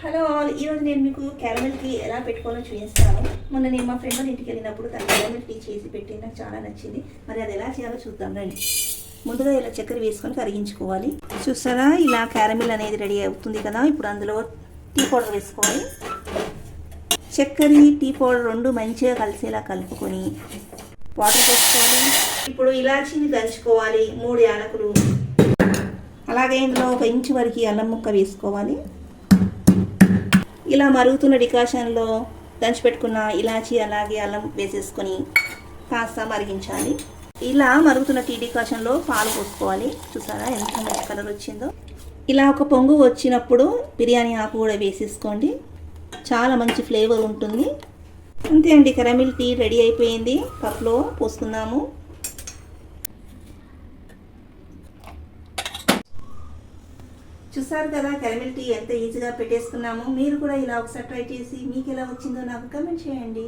Hello all, ఈరోజు నేను మీకు క్యారమెల్ టీ ఎలా పెట్టుకోవాలో చూపిస్తాను. మొన్న నేను మా ఫ్రెండ్ వాళ్ళ ఇంటికి వెళ్ళినప్పుడు తను క్యారమెల్ టీ చేసి పెట్టి నాకు చాలా నచ్చింది. మరి అది ఎలా చేయాలో చూద్దాం రండి. ముందుగా ఇలా చక్కెర వేసుకొని కరిగించుకోవాలి. చూసారా, ఇలా క్యారమెల్ అనేది రెడీ అవుతుంది కదా. ఇప్పుడు అందులో టీ పౌడర్ వేసుకోవాలి. చక్కెర టీ పౌడర్ రెండు మంచిగా కలిసేలా కలుపుకొని వాటర్ పోసుకోవాలి. ఇప్పుడు ఇలాచీని దంచుకోవాలి, 3 యాలకులు, అలాగే ఇందులో 1 ఇంచు వరకు అల్లం ముక్క వేసుకోవాలి. ఇలా మరుగుతున్న డికాషన్లో దంచిపెట్టుకున్న ఇలాచీ అలాగే అల్లం వేసేసుకొని కాస్త మరిగించాలి. ఇలా మరుగుతున్న టీ డికాషన్లో పాలు పోసుకోవాలి. చూసారా ఎంత మంచి కలర్ వచ్చిందో. ఇలా ఒక పొంగు వచ్చినప్పుడు బిర్యానీ ఆకు కూడా వేసేసుకోండి, చాలా మంచి ఫ్లేవర్ ఉంటుంది. అంతే అండి, క్యారమెల్ టీ రెడీ అయిపోయింది. కప్లో పోసుకుందాము. చూసారు కదా క్యారమెల్ టీ ఎంత ఈజీగా పెట్టేసుకున్నాము. మీరు కూడా ఇలా ఒకసారి ట్రై చేసి మీకు ఎలా వచ్చిందో నాకు కామెంట్ చేయండి.